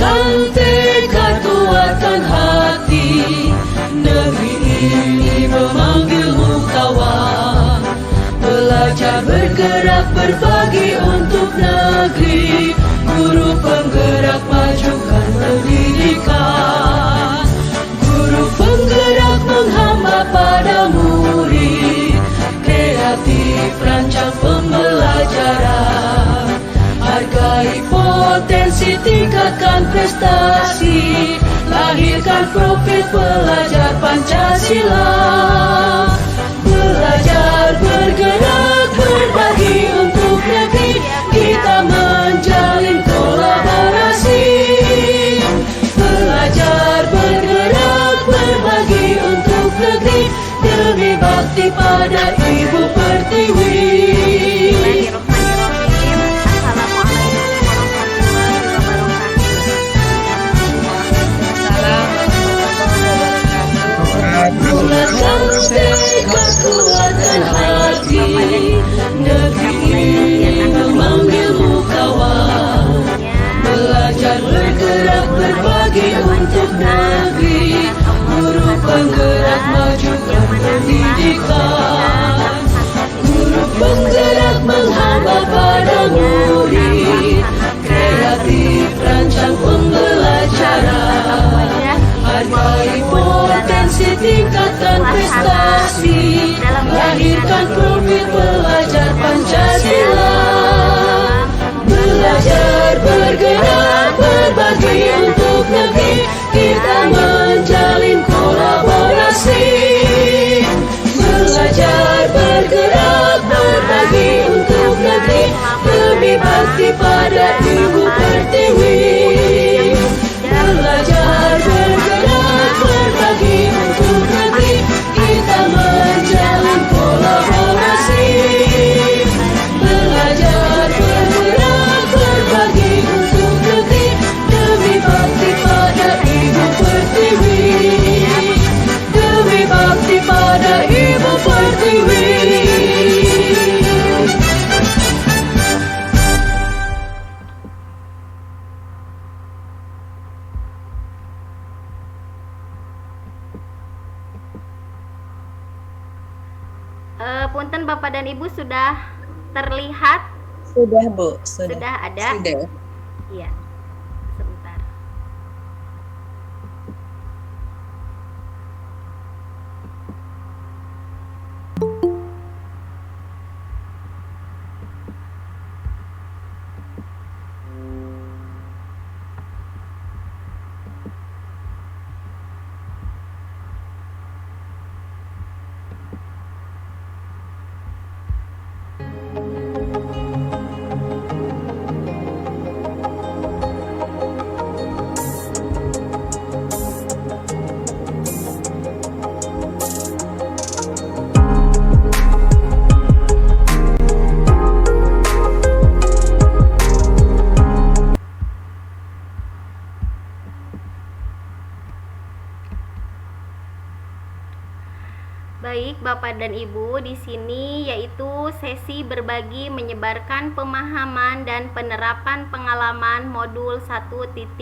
Bulatkan tekad kuatkan hati, negeri ini memanggilmu kawan. Belajar bergerak berbagi untuk negeri, guru penggerak majukan pendidikan. Guru penggerak menghamba pada murid, kreatif rancang pembelajaran. Hargai potensi, tingkatkan prestasi, lahirkan profil pelajar Pancasila. Belajar bergerak berbagi untuk negeri, kita menjalin kolaborasi. Belajar bergerak berbagi untuk negeri, demi bakti pada Ibu Pertiwi. Bulatkan tekad kuatkan hati, negeri ini memanggilmu kawan. Belajar bergerak berbagi untuk negeri, guru penggerak majukan pendidikan. Guru penggerak menghamba pada murid, kreatif rancang pembelajaran. Hargai potensi, tingkatkan prestasi, lahirkan profil pelajar Pancasila. Belajar bergerak berbagi untuk negeri, kita menjalin kolaborasi. Belajar bergerak berbagi untuk negeri, demi bakti pada Ibu Pertiwi. Belajar bergerak berbagi untuk negeri, kita menjalin kolaborasi. Belajar bergerak berbagi untuk negeri, demi bakti pada Ibu Pertiwi. Demi bakti pada Ibu Pertiwi. Punten Bapak dan Ibu, sudah terlihat? Sudah Bu, Sudah ada? Sudah. Iya, sebentar. Baik, Bapak dan Ibu, di sini yaitu sesi berbagi menyebarkan pemahaman dan penerapan pengalaman modul 1.4,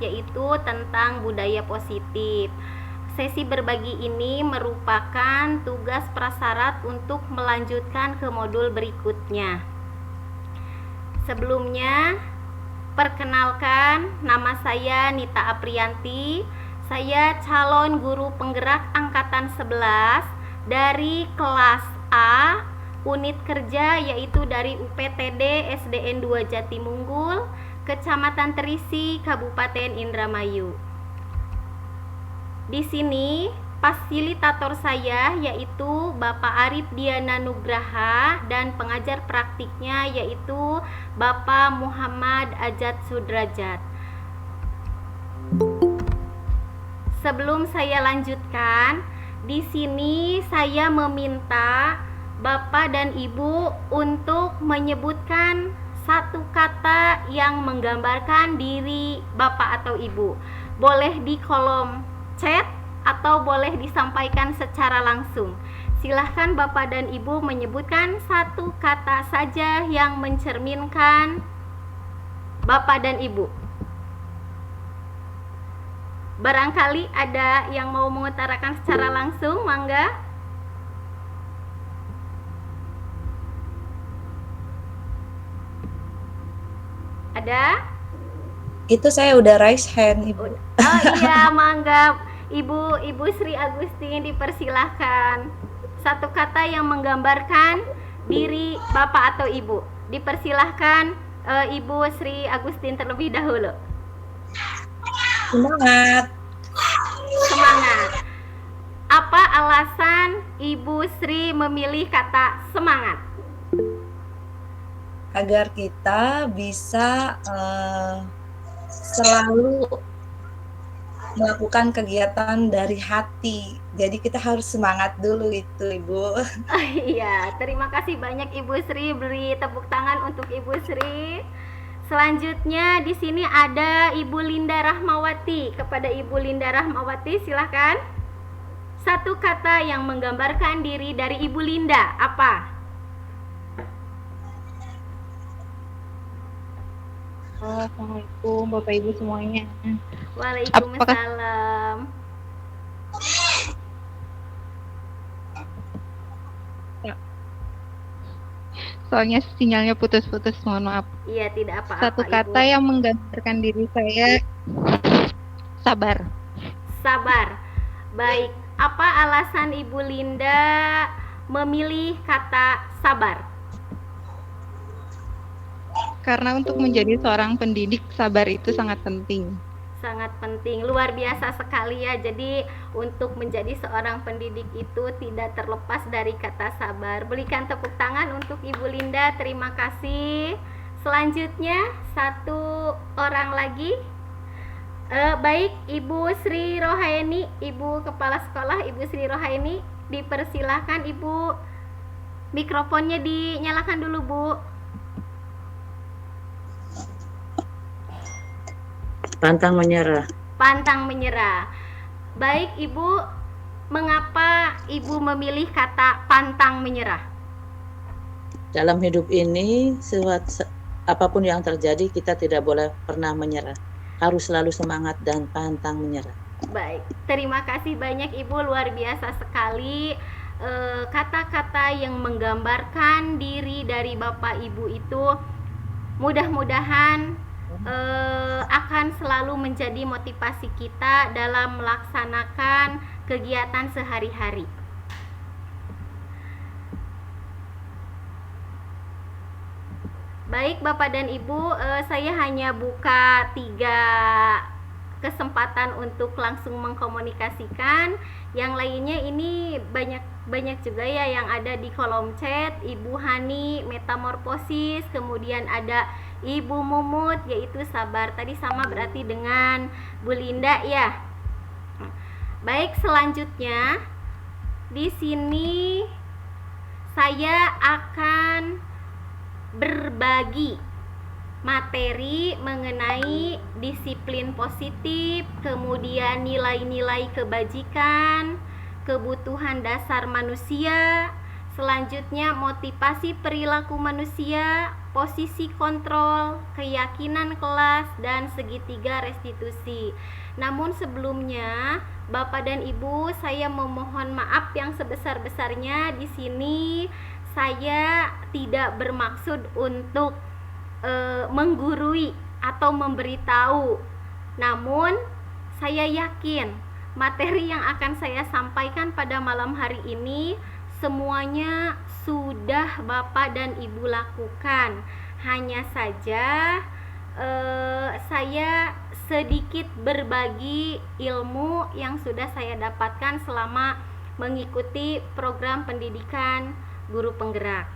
yaitu tentang budaya positif. Sesi berbagi ini merupakan tugas prasyarat untuk melanjutkan ke modul berikutnya. Sebelumnya, perkenalkan, nama saya Nita Aprianti. Saya calon guru penggerak angkatan 11 dari kelas A, unit kerja, yaitu dari UPTD SDN 2 Jatimunggul, Kecamatan Terisi, Kabupaten Indramayu. Di sini fasilitator saya yaitu Bapak Arif Diana Nugraha dan pengajar praktiknya yaitu Bapak Muhammad Ajat Sudrajat. Sebelum saya lanjutkan, di sini saya meminta Bapak dan Ibu untuk menyebutkan satu kata yang menggambarkan diri Bapak atau Ibu. Boleh di kolom chat atau boleh disampaikan secara langsung. Silahkan Bapak dan Ibu menyebutkan satu kata saja yang mencerminkan Bapak dan Ibu. Barangkali ada yang mau mengutarakan secara langsung, mangga. Ada? Itu saya udah raise hand, Ibu. Oh iya, mangga. Ibu Sri Agustin dipersilahkan. Satu kata yang menggambarkan diri Bapak atau Ibu. Dipersilahkan Ibu Sri Agustin terlebih dahulu. Semangat. Semangat. Apa alasan Ibu Sri memilih kata semangat? Agar kita bisa selalu melakukan kegiatan dari hati. Jadi kita harus semangat dulu itu, Ibu. Oh iya, terima kasih banyak Ibu Sri. Beri tepuk tangan untuk Ibu Sri. Selanjutnya di sini ada Ibu Linda Rahmawati. Kepada Ibu Linda Rahmawati silahkan. Satu kata yang menggambarkan diri dari Ibu Linda, apa? Assalamualaikum Bapak Ibu semuanya. Waalaikumsalam. Soalnya sinyalnya putus-putus, mohon maaf. Iya, tidak apa-apa. Satu kata Ibu. yang menggambarkan diri saya, sabar. Sabar. Baik, apa alasan Ibu Linda memilih kata sabar? Karena untuk menjadi seorang pendidik, sabar itu sangat penting. Sangat penting, luar biasa sekali ya. Jadi untuk menjadi seorang pendidik itu tidak terlepas dari kata sabar. Berikan tepuk tangan untuk Ibu Linda, terima kasih. Selanjutnya satu orang lagi. Baik, Ibu Sri Rohaini, Ibu Kepala Sekolah Ibu Sri Rohaini, dipersilahkan Ibu, mikrofonnya dinyalakan dulu Bu. Pantang menyerah. Pantang menyerah. Baik Ibu, mengapa Ibu memilih kata pantang menyerah? Dalam hidup ini, apapun yang terjadi, kita tidak boleh pernah menyerah. Harus selalu semangat dan pantang menyerah. Baik, terima kasih banyak Ibu, luar biasa sekali. Kata-kata yang menggambarkan diri dari Bapak Ibu itu mudah-mudahan akan selalu menjadi motivasi kita dalam melaksanakan kegiatan sehari-hari. Baik Bapak dan Ibu, saya hanya buka 3 kesempatan untuk langsung mengkomunikasikan. Yang lainnya ini banyak juga ya yang ada di kolom chat. Ibu Hani metamorfosis, kemudian ada Ibu Mumut yaitu sabar. Tadi sama berarti dengan Bu Linda ya. Baik, selanjutnya di sini saya akan berbagi materi mengenai disiplin positif, kemudian nilai-nilai kebajikan, kebutuhan dasar manusia, selanjutnya motivasi perilaku manusia, posisi kontrol, keyakinan kelas, dan segitiga restitusi. Namun sebelumnya, Bapak dan Ibu, saya memohon maaf yang sebesar-besarnya. Di sini saya tidak bermaksud untuk menggurui atau memberitahu. Namun saya yakin materi yang akan saya sampaikan pada malam hari ini semuanya sudah Bapak dan Ibu lakukan. Hanya saja saya sedikit berbagi ilmu yang sudah saya dapatkan selama mengikuti program pendidikan guru penggerak.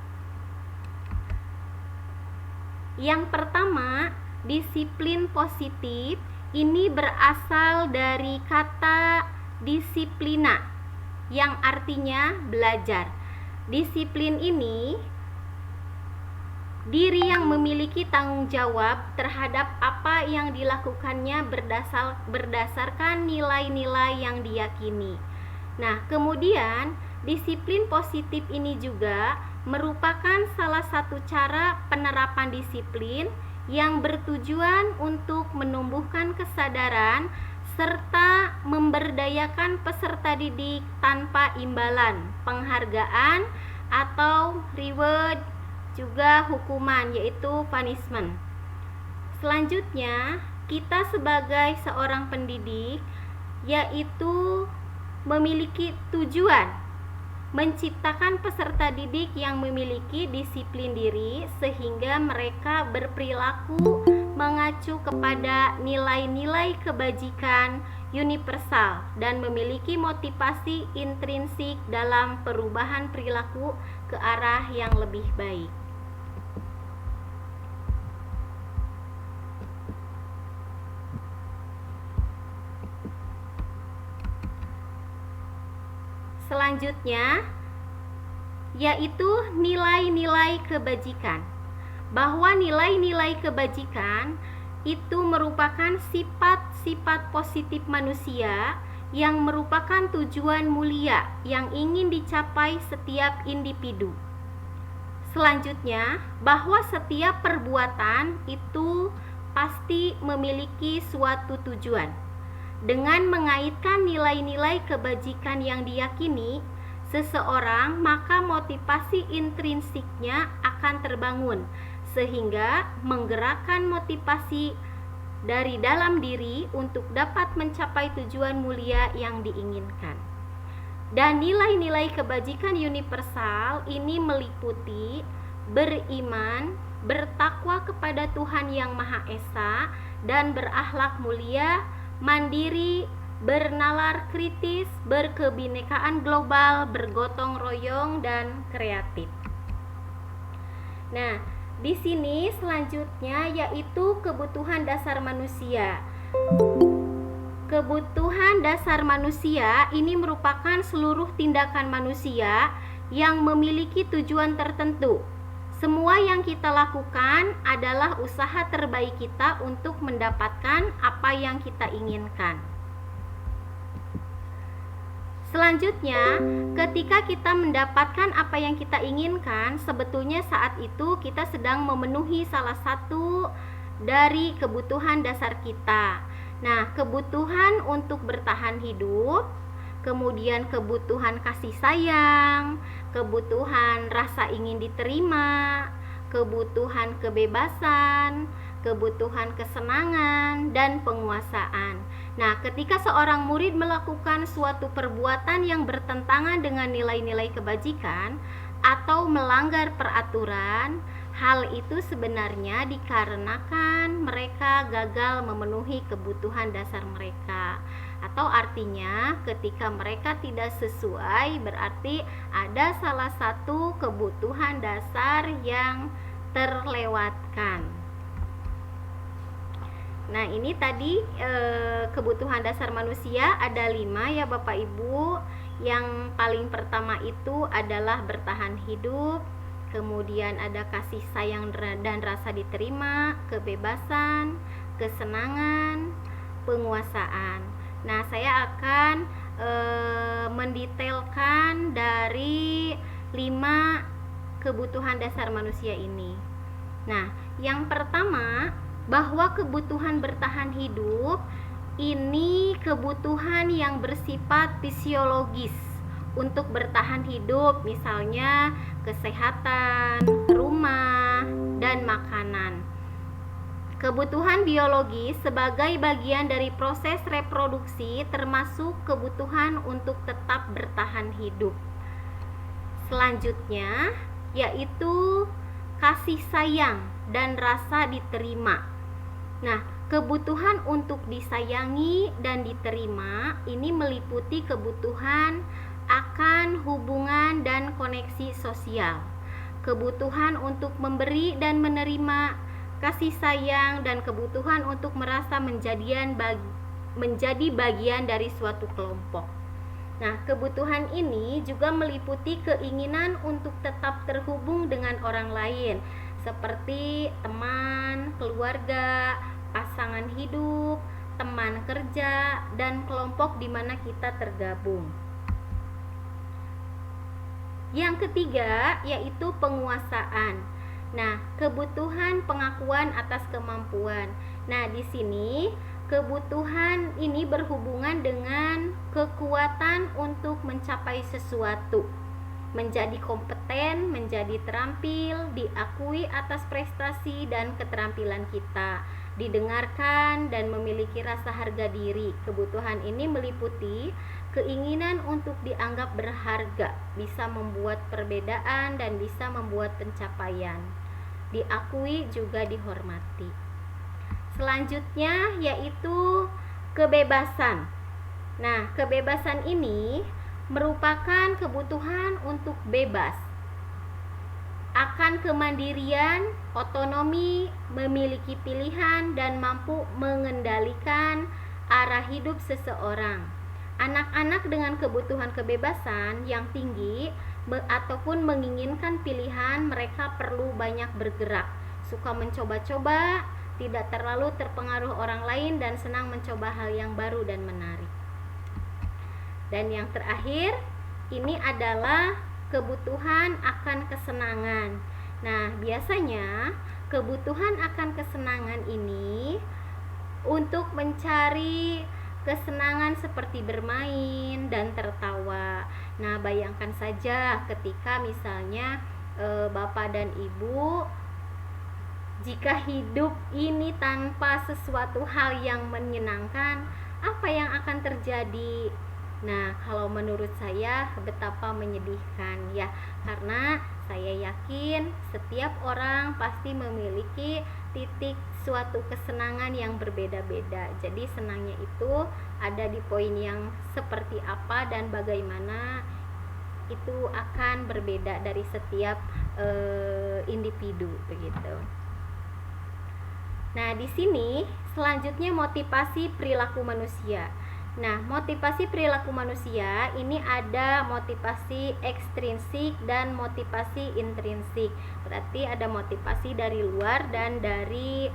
Yang pertama, disiplin positif ini berasal dari kata disiplina yang artinya belajar. Disiplin ini diri yang memiliki tanggung jawab terhadap apa yang dilakukannya berdasarkan nilai-nilai yang diyakini. Nah, kemudian disiplin positif ini juga merupakan salah satu cara penerapan disiplin yang bertujuan untuk menumbuhkan kesadaran serta memberdayakan peserta didik tanpa imbalan, penghargaan atau reward, juga hukuman yaitu punishment. Selanjutnya, kita sebagai seorang pendidik yaitu memiliki tujuan menciptakan peserta didik yang memiliki disiplin diri sehingga mereka berperilaku mengacu kepada nilai-nilai kebajikan universal dan memiliki motivasi intrinsik dalam perubahan perilaku ke arah yang lebih baik. Selanjutnya yaitu nilai-nilai kebajikan. Bahwa nilai-nilai kebajikan itu merupakan sifat-sifat positif manusia yang merupakan tujuan mulia yang ingin dicapai setiap individu. Selanjutnya, bahwa setiap perbuatan itu pasti memiliki suatu tujuan. Dengan mengaitkan nilai-nilai kebajikan yang diyakini seseorang, maka motivasi intrinsiknya akan terbangun sehingga menggerakkan motivasi dari dalam diri untuk dapat mencapai tujuan mulia yang diinginkan. Dan nilai-nilai kebajikan universal ini meliputi beriman, bertakwa kepada Tuhan Yang Maha Esa, dan berakhlak mulia, mandiri, bernalar kritis, berkebinekaan global, bergotong royong, dan kreatif. Nah, di sini selanjutnya yaitu kebutuhan dasar manusia. Kebutuhan dasar manusia ini merupakan seluruh tindakan manusia yang memiliki tujuan tertentu. Semua yang kita lakukan adalah usaha terbaik kita untuk mendapatkan apa yang kita inginkan. Selanjutnya, ketika kita mendapatkan apa yang kita inginkan, sebetulnya saat itu kita sedang memenuhi salah satu dari kebutuhan dasar kita. Nah, kebutuhan untuk bertahan hidup, kemudian kebutuhan kasih sayang, kebutuhan rasa ingin diterima, kebutuhan kebebasan, kebutuhan kesenangan, dan penguasaan. Nah, ketika seorang murid melakukan suatu perbuatan yang bertentangan dengan nilai-nilai kebajikan atau melanggar peraturan, hal itu sebenarnya dikarenakan mereka gagal memenuhi kebutuhan dasar mereka. Atau artinya ketika mereka tidak sesuai, berarti ada salah satu kebutuhan dasar yang terlewatkan. Nah, ini tadi kebutuhan dasar manusia ada 5 ya Bapak Ibu. Yang paling pertama itu adalah bertahan hidup, kemudian ada kasih sayang dan rasa diterima, kebebasan, kesenangan, penguasaan. Nah, saya akan mendetailkan dari 5 kebutuhan dasar manusia ini. Nah, yang pertama, bahwa kebutuhan bertahan hidup ini kebutuhan yang bersifat fisiologis untuk bertahan hidup, misalnya kesehatan, rumah, dan makanan. Kebutuhan biologis sebagai bagian dari proses reproduksi termasuk kebutuhan untuk tetap bertahan hidup. Selanjutnya yaitu kasih sayang dan rasa diterima. Nah, kebutuhan untuk disayangi dan diterima ini meliputi kebutuhan akan hubungan dan koneksi sosial, kebutuhan untuk memberi dan menerima kasih sayang, dan kebutuhan untuk merasa menjadi bagian dari suatu kelompok. Nah, kebutuhan ini juga meliputi keinginan untuk tetap terhubung dengan orang lain, seperti teman, keluarga, pasangan hidup, teman kerja, dan kelompok di mana kita tergabung. Yang ketiga yaitu penguasaan. Nah, kebutuhan pengakuan atas kemampuan. Nah, di sini Kebutuhan ini berhubungan dengan kekuatan untuk mencapai sesuatu, menjadi kompeten, menjadi terampil, diakui atas prestasi dan keterampilan kita, didengarkan dan memiliki rasa harga diri. Kebutuhan ini meliputi keinginan untuk dianggap berharga, bisa membuat perbedaan dan bisa membuat pencapaian, diakui juga dihormati. Selanjutnya yaitu kebebasan. Nah, kebebasan ini merupakan kebutuhan untuk bebas, akan kemandirian, otonomi, memiliki pilihan dan mampu mengendalikan arah hidup seseorang. Anak-anak dengan kebutuhan kebebasan yang tinggi ataupun menginginkan pilihan, mereka perlu banyak bergerak, suka mencoba-coba, tidak terlalu terpengaruh orang lain dan senang mencoba hal yang baru dan menarik. Dan yang terakhir, ini adalah kebutuhan akan kesenangan. Nah, biasanya kebutuhan akan kesenangan ini untuk mencari kesenangan seperti bermain dan tertawa. Nah, bayangkan saja ketika misalnya Bapak dan Ibu, jika hidup ini tanpa sesuatu hal yang menyenangkan, apa yang akan terjadi? Nah, kalau menurut saya betapa menyedihkan ya, karena saya yakin setiap orang pasti memiliki titik suatu kesenangan yang berbeda-beda. Jadi senangnya itu ada di poin yang seperti apa dan bagaimana itu akan berbeda dari setiap individu begitu. Nah, di sini selanjutnya motivasi perilaku manusia. Nah, motivasi perilaku manusia ini ada motivasi ekstrinsik dan motivasi intrinsik. Berarti ada motivasi dari luar dan dari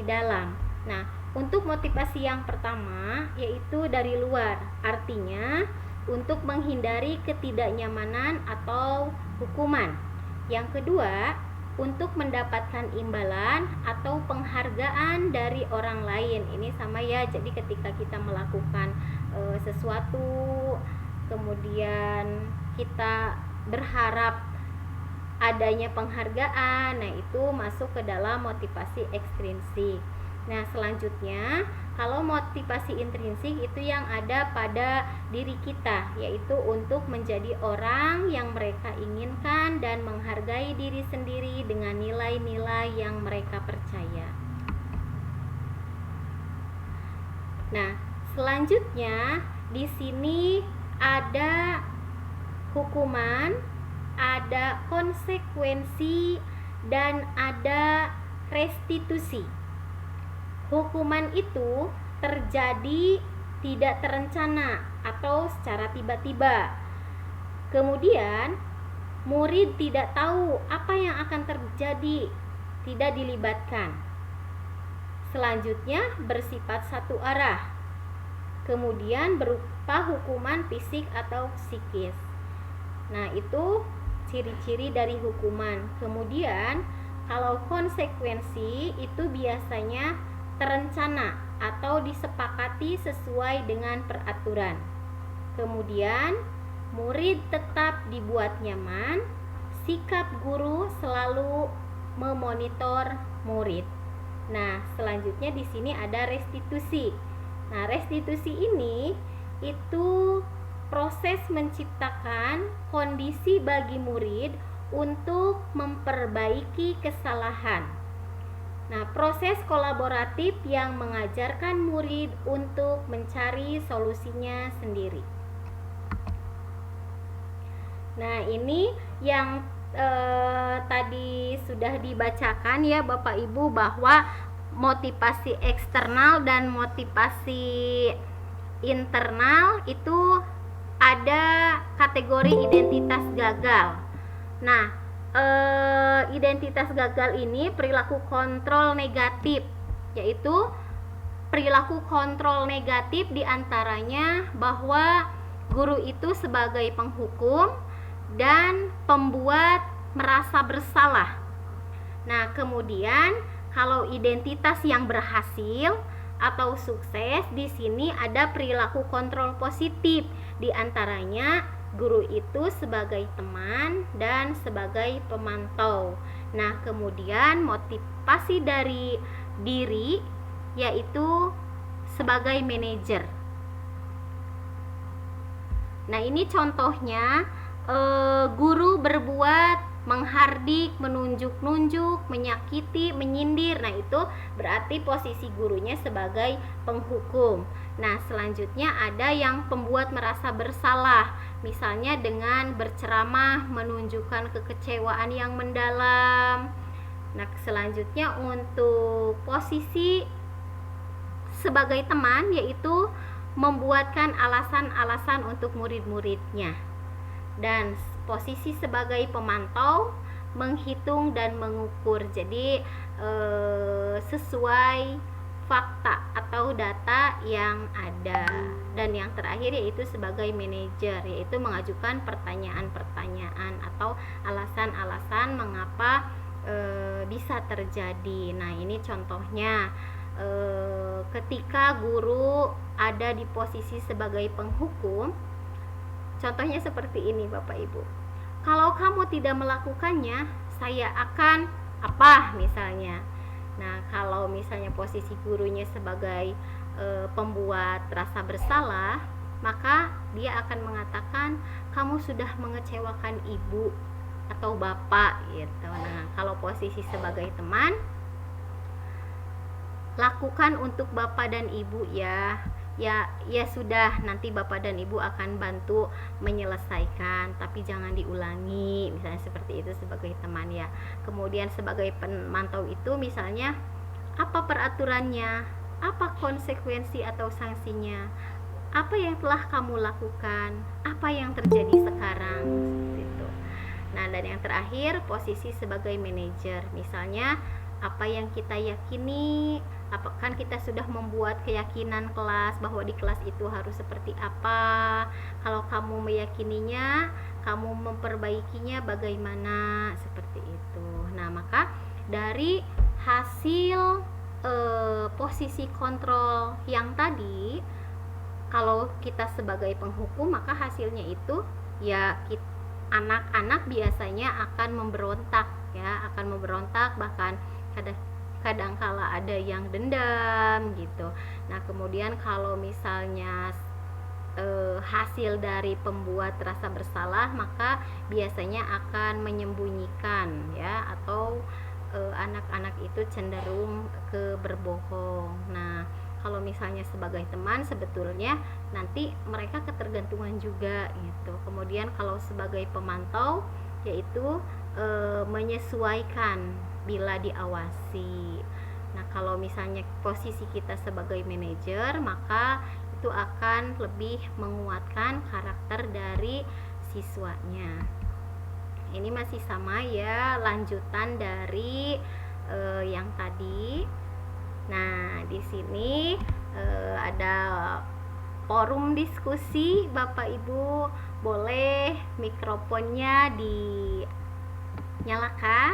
dalam. Nah, untuk motivasi yang pertama yaitu dari luar. Artinya untuk menghindari ketidaknyamanan atau hukuman. Yang kedua, untuk mendapatkan imbalan atau penghargaan dari orang lain. Ini sama ya, jadi ketika kita melakukan sesuatu, kemudian kita berharap adanya penghargaan, nah itu masuk ke dalam motivasi ekstrinsik. Nah, selanjutnya kalau motivasi intrinsik itu yang ada pada diri kita, yaitu untuk menjadi orang yang mereka inginkan dan menghargai diri sendiri dengan nilai-nilai yang mereka percaya. Nah, selanjutnya di sini ada hukuman, ada konsekuensi, dan ada restitusi. Hukuman itu terjadi tidak terencana atau secara tiba-tiba. Kemudian murid tidak tahu apa yang akan terjadi, tidak dilibatkan. Selanjutnya bersifat satu arah. Kemudian berupa hukuman fisik atau psikis. Nah, itu ciri-ciri dari hukuman. Kemudian kalau konsekuensi itu biasanya terencana atau disepakati sesuai dengan peraturan. Kemudian murid tetap dibuat nyaman, sikap guru selalu memonitor murid. Nah, selanjutnya di sini ada restitusi. Nah, restitusi ini itu proses menciptakan kondisi bagi murid untuk memperbaiki kesalahan. Nah, proses kolaboratif yang mengajarkan murid untuk mencari solusinya sendiri. Nah, ini yang tadi sudah dibacakan ya Bapak Ibu, bahwa motivasi eksternal dan motivasi internal itu ada kategori identitas gagal. Nah, identitas gagal ini perilaku kontrol negatif, yaitu perilaku kontrol negatif diantaranya bahwa guru itu sebagai penghukum dan pembuat merasa bersalah. Nah, kemudian kalau identitas yang berhasil atau sukses, di sini ada perilaku kontrol positif. Di antaranya guru itu sebagai teman dan sebagai pemantau. Nah, kemudian motivasi dari diri yaitu sebagai manajer. Nah, ini contohnya guru berbuat menghardik, menunjuk-nunjuk, menyakiti, menyindir. Nah, itu berarti posisi gurunya sebagai penghukum. Nah, selanjutnya ada yang pembuat merasa bersalah, misalnya dengan berceramah menunjukkan kekecewaan yang mendalam. Nah, selanjutnya untuk posisi sebagai teman yaitu membuatkan alasan-alasan untuk murid-muridnya. Dan posisi sebagai pemantau menghitung dan mengukur. Jadi sesuai fakta atau data yang ada. Dan yang terakhir yaitu sebagai manajer, yaitu mengajukan pertanyaan-pertanyaan atau alasan-alasan mengapa bisa terjadi. Nah, ini contohnya ketika guru ada di posisi sebagai penghukum. Contohnya seperti ini Bapak Ibu. Kalau kamu tidak melakukannya, saya akan apa misalnya. Nah, kalau misalnya posisi gurunya sebagai pembuat rasa bersalah, maka dia akan mengatakan kamu sudah mengecewakan ibu atau bapak gitu. Nah, kalau posisi sebagai teman, lakukan untuk bapak dan ibu ya sudah, nanti bapak dan ibu akan bantu menyelesaikan, tapi jangan diulangi, misalnya seperti itu sebagai teman ya. Kemudian sebagai pemantau itu misalnya apa peraturannya, apa konsekuensi atau sanksinya, apa yang telah kamu lakukan, apa yang terjadi sekarang gitu. Nah, dan yang terakhir posisi sebagai manajer, misalnya apa yang kita yakini, kan kita sudah membuat keyakinan kelas bahwa di kelas itu harus seperti apa. Kalau kamu meyakininya, kamu memperbaikinya bagaimana, seperti itu. Nah, maka dari hasil posisi kontrol yang tadi, kalau kita sebagai penghukum, maka hasilnya itu ya anak-anak biasanya akan memberontak ya, bahkan kadangkala ada yang dendam gitu. Nah, kemudian kalau misalnya hasil dari pembuat rasa bersalah, maka biasanya akan menyembunyikan ya, atau anak-anak itu cenderung ke berbohong. Nah, kalau misalnya sebagai teman, sebetulnya nanti mereka ketergantungan juga gitu. Kemudian kalau sebagai pemantau, yaitu menyesuaikan bila diawasi. Nah, kalau misalnya posisi kita sebagai manajer, maka itu akan lebih menguatkan karakter dari siswanya. Ini masih sama ya, lanjutan dari yang tadi. Nah, di sini ada forum diskusi. Bapak Ibu boleh mikrofonnya dinyalakan.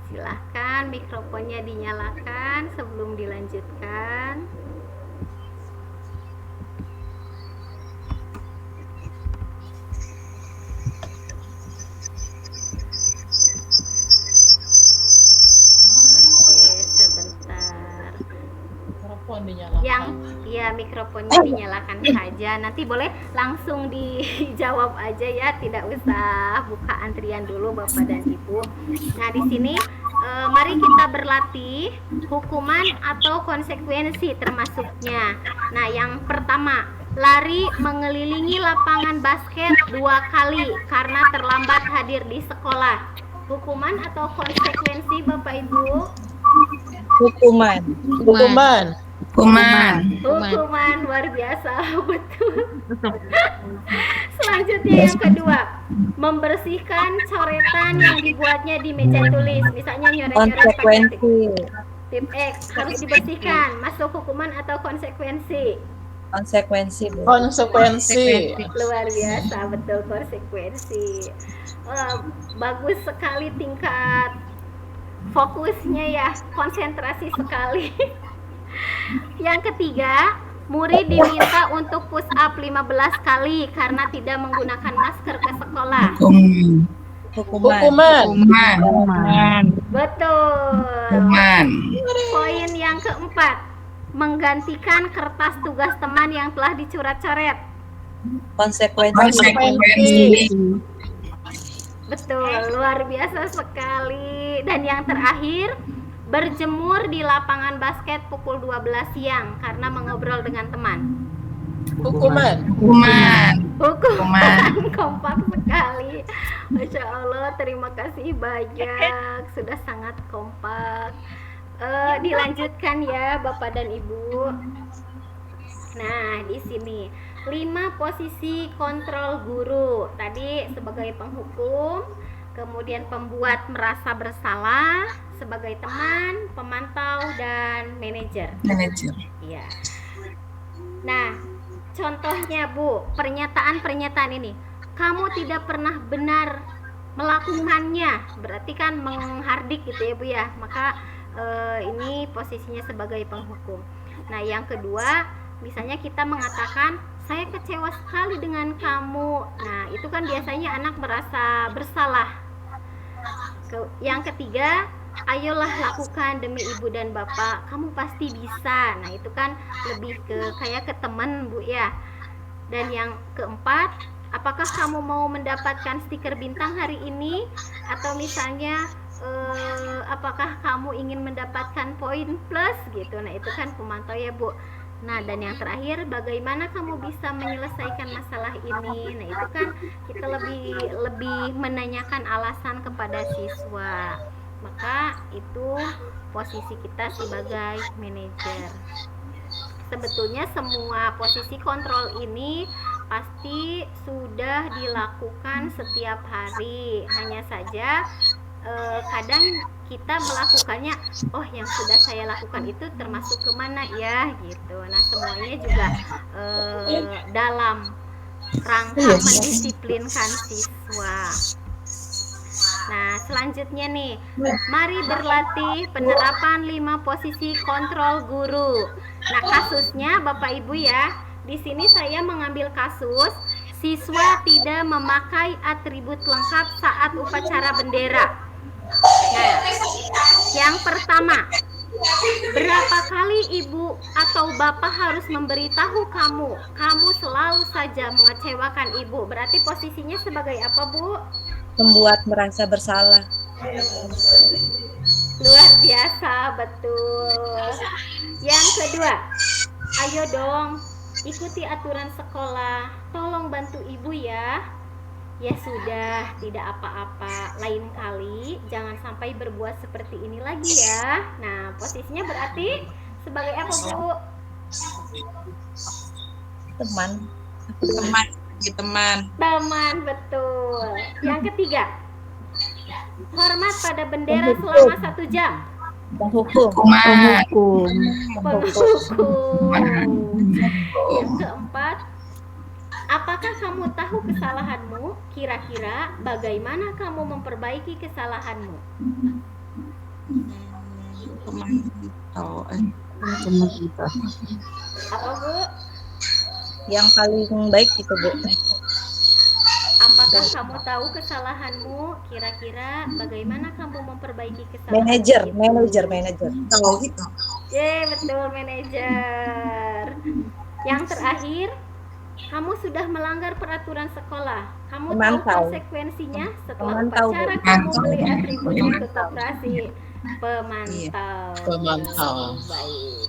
Silahkan mikrofonnya dinyalakan sebelum dilanjutkan. Mikrofonnya dinyalakan saja. Nanti boleh langsung dijawab aja ya, tidak usah buka antrian dulu Bapak dan Ibu. Nah, di sini mari kita berlatih hukuman atau konsekuensi termasuknya. Nah, yang pertama, lari mengelilingi lapangan basket 2 kali karena terlambat hadir di sekolah. Hukuman atau konsekuensi Bapak Ibu? Hukuman. Hukuman, luar biasa, betul. Selanjutnya yang kedua, membersihkan coretan yang dibuatnya di meja tulis. Misalnya nyoret-nyoret pakai tip X, harus dibersihkan. Masuk hukuman atau konsekuensi? Konsekuensi. Luar biasa, betul, konsekuensi. Bagus sekali tingkat fokusnya ya, konsentrasi sekali. Yang ketiga, murid diminta untuk push up 15 kali karena tidak menggunakan masker ke sekolah. Hukuman. Betul. Poin yang keempat, menggantikan kertas tugas teman yang telah dicoret-coret. Konsekuensi. Betul, luar biasa sekali. Dan yang terakhir, berjemur di lapangan basket pukul 12 siang karena mengobrol dengan teman. Hukuman. Hukuman. Kompak sekali. Masya Allah, terima kasih banyak, sudah sangat kompak. Dilanjutkan ya Bapak dan Ibu. Nah, di sini 5 posisi kontrol guru. Tadi sebagai penghukum, kemudian pembuat merasa bersalah, sebagai teman, pemantau, dan manajer. Iya. Nah, contohnya Bu, pernyataan-pernyataan ini. Kamu tidak pernah benar melakukannya, berarti kan menghardik gitu ya Bu ya. Maka ini posisinya sebagai penghukum. Nah, yang kedua, misalnya kita mengatakan saya kecewa sekali dengan kamu. Nah, itu kan biasanya anak merasa bersalah. Yang ketiga, ayolah lakukan demi ibu dan bapak, kamu pasti bisa. Nah, itu kan lebih ke kayak ke teman Bu ya. Dan yang keempat, apakah kamu mau mendapatkan stiker bintang hari ini? Atau misalnya apakah kamu ingin mendapatkan poin plus gitu. Nah, itu kan pemantau ya Bu. Nah, dan yang terakhir, bagaimana kamu bisa menyelesaikan masalah ini? Nah, itu kan kita lebih menanyakan alasan kepada siswa. Maka itu posisi kita sebagai manajer. Sebetulnya semua posisi kontrol ini pasti sudah dilakukan setiap hari. Hanya saja kadang kita melakukannya, oh yang sudah saya lakukan itu termasuk kemana ya gitu. Nah, semuanya juga dalam rangka mendisiplinkan siswa. Nah, selanjutnya nih, mari berlatih penerapan 5 posisi kontrol guru. Nah, kasusnya Bapak Ibu ya, di sini saya mengambil kasus siswa tidak memakai atribut lengkap saat upacara bendera. Nah, yang pertama, berapa kali ibu atau bapak harus memberitahu kamu selalu saja mengecewakan ibu? Berarti posisinya sebagai apa, Bu? Membuat merasa bersalah. Luar biasa, betul. Yang kedua, ayo dong ikuti aturan sekolah, tolong bantu ibu ya. Ya sudah, tidak apa-apa, lain kali jangan sampai berbuat seperti ini lagi ya. Nah, posisinya berarti sebagai apa, Bu? Teman, betul. Yang ketiga, hormat pada bendera selama 1 jam. Penghukum. Yang keempat, apakah kamu tahu kesalahanmu? Kira-kira bagaimana kamu memperbaiki kesalahanmu? Apa, Bu? Yang paling baik itu, Bu. Apakah kamu tahu kesalahanmu? Kira-kira bagaimana kamu memperbaiki kesalahan? Manajer. Tahu gitu. Betul, manajer. Yang terakhir, kamu sudah melanggar peraturan sekolah. Kamu tahu konsekuensinya setelah upacara kamu beli atribut untuk operasi. Pemantau. Baik.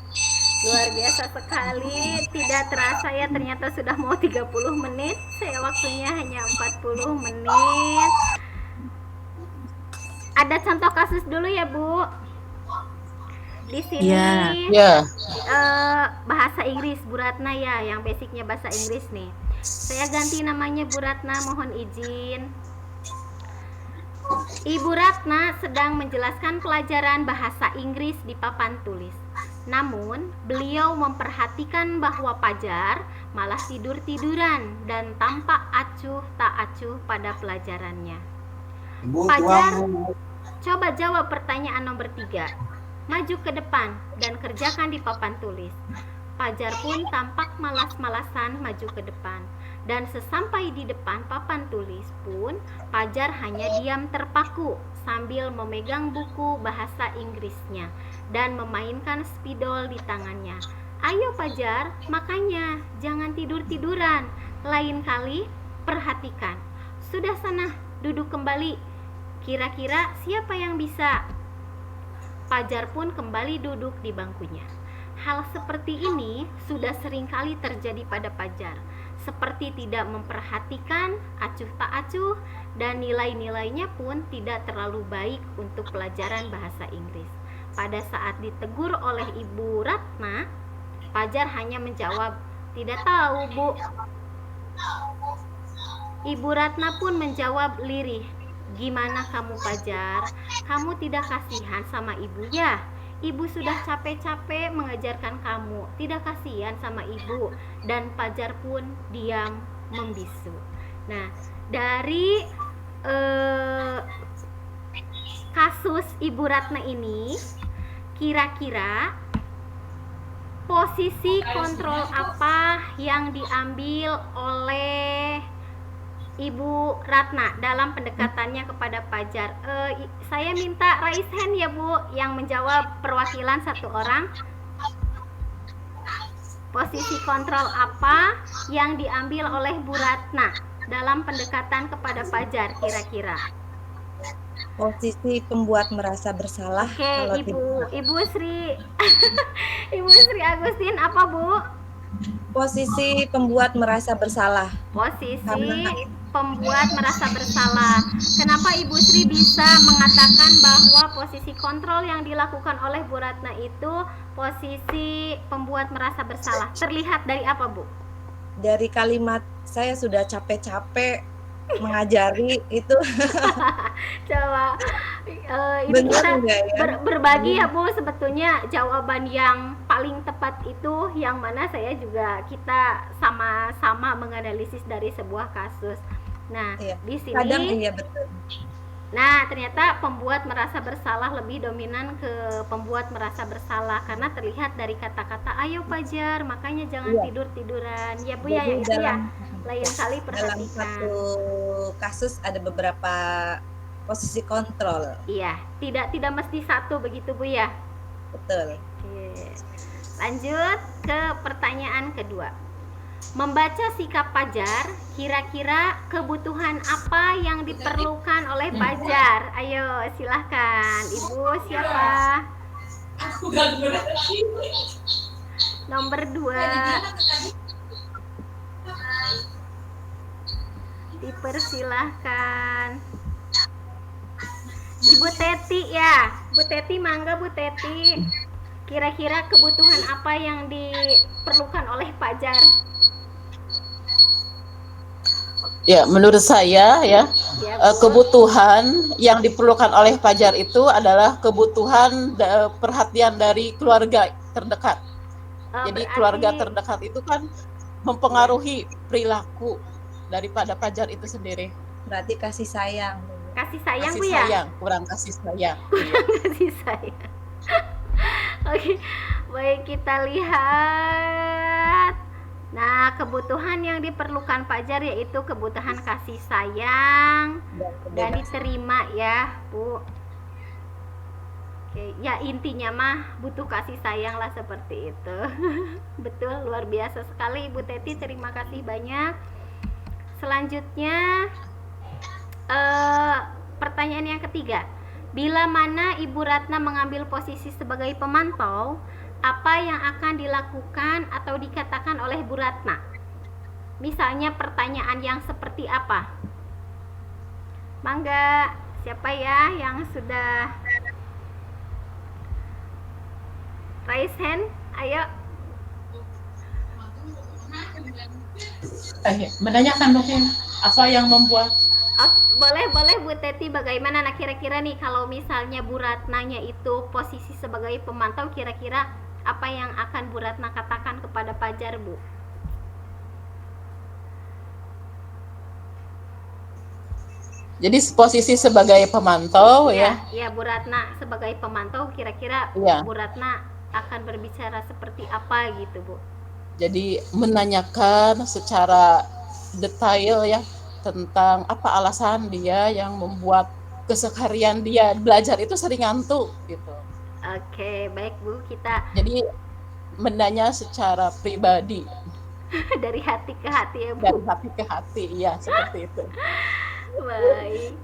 Luar biasa sekali. Tidak terasa ya, ternyata sudah mau 30 menit. Saya waktunya hanya 40 menit. Ada contoh kasus dulu ya, Bu. Di sini bahasa Inggris Bu Ratna ya, yang basicnya bahasa Inggris nih. Saya ganti namanya Bu Ratna, mohon izin. Ibu Ratna sedang menjelaskan pelajaran bahasa Inggris di papan tulis. Namun, beliau memperhatikan bahwa Pajar malah tidur-tiduran dan tampak acuh tak acuh pada pelajarannya. Pajar Coba jawab pertanyaan nomor 3. Maju ke depan dan kerjakan di papan tulis. Fajar pun tampak malas-malasan maju ke depan. Dan sesampai di depan papan tulis pun, Fajar hanya diam terpaku sambil memegang buku bahasa Inggrisnya dan memainkan spidol di tangannya. Ayo Fajar, makanya jangan tidur-tiduran. Lain kali perhatikan. Sudah sana, duduk kembali. Kira-kira siapa yang bisa? Fajar pun kembali duduk di bangkunya. Hal seperti ini sudah sering kali terjadi pada Fajar. Seperti tidak memperhatikan, acuh tak acuh, dan nilai-nilainya pun tidak terlalu baik untuk pelajaran bahasa Inggris. Pada saat ditegur oleh Ibu Ratna, Fajar hanya menjawab, "Tidak tahu, Bu." Ibu Ratna pun menjawab lirih, "Gimana kamu Fajar? Kamu tidak kasihan sama ibu ya? Ibu sudah capek-capek mengajarkan kamu. Tidak kasihan sama ibu." Dan Fajar pun diam membisu. Nah, dari kasus Ibu Ratna ini, kira-kira posisi kontrol apa yang diambil oleh Ibu Ratna dalam pendekatannya kepada Fajar? Saya minta raise hand ya Bu, yang menjawab perwakilan satu orang. Posisi kontrol apa yang diambil oleh Bu Ratna dalam pendekatan kepada Fajar kira-kira? Posisi pembuat merasa bersalah. Oke, kalau Ibu Sri Ibu Sri Agustin apa Bu? posisi pembuat merasa bersalah. Posisi Karena- pembuat merasa bersalah. Kenapa Ibu Sri bisa mengatakan bahwa posisi kontrol yang dilakukan oleh Bu Ratna itu posisi pembuat merasa bersalah? Terlihat dari apa Bu? Dari kalimat saya sudah capek-capek mengajari itu Coba ini benar kita enggak ya? berbagi ya Bu, sebetulnya jawaban yang paling tepat itu yang mana kita sama-sama menganalisis dari sebuah kasus. Nah, Iya. di sini Kadang iya betul. Nah, ternyata pembuat merasa bersalah lebih dominan ke pembuat merasa bersalah karena terlihat dari kata-kata ayo Fajar, makanya jangan Iya. tidur-tiduran. Ya Bu ya, Jadi itu ya. dalam Lain kali dalam perhatikan. satu kasus ada beberapa posisi kontrol. Iya, tidak mesti satu begitu Bu ya. Betul. Oke. Lanjut ke pertanyaan kedua. Membaca sikap Fajar, kira-kira kebutuhan apa yang diperlukan oleh Fajar? Ayo, silahkan. Ibu siapa? Nomor 2. Dipersilahkan. Ibu Teti ya. Bu Teti, mangga Bu Teti. Kira-kira kebutuhan apa yang diperlukan oleh Fajar? Ya, menurut saya ya, Ya, Bu. kebutuhan yang diperlukan oleh Fajar itu adalah kebutuhan perhatian dari keluarga terdekat. Jadi Berarti keluarga terdekat itu kan mempengaruhi perilaku daripada Fajar itu sendiri. Berarti kasih sayang. kasih sayang Kasih Bu ya? sayang, kurang kasih sayang. Kasih sayang. Oke, baik kita lihat. Nah, kebutuhan yang diperlukan Fajar yaitu kebutuhan kasih sayang dan diterima ya, Bu. Oke, ya intinya mah butuh kasih sayang lah seperti itu. Betul, luar biasa sekali Ibu Teti, terima kasih banyak. Selanjutnya pertanyaan yang ketiga. Bila mana Ibu Ratna mengambil posisi sebagai pemantau, apa yang akan dilakukan atau dikatakan oleh Bu Ratna? Misalnya pertanyaan yang seperti apa? Mangga, siapa ya yang sudah raise hand? Ayo. Menanyakan mungkin apa yang membuat Boleh Bu Teti, bagaimana nah kira-kira nih kalau misalnya Bu Ratnanya itu posisi sebagai pemantau, kira-kira apa yang akan Bu Ratna katakan kepada Fajar, Bu? Jadi posisi sebagai pemantau ya. Ya, Bu Ratna sebagai pemantau kira-kira Iya. Bu Ratna akan berbicara seperti apa gitu, Bu? Jadi menanyakan secara detail ya tentang apa alasan dia yang membuat keseharian dia belajar itu sering ngantuk gitu. Oke, baik Bu, kita Jadi menanya secara pribadi dari hati ke hati ya, dari Bu. hati ke hati, ya seperti itu. Baik.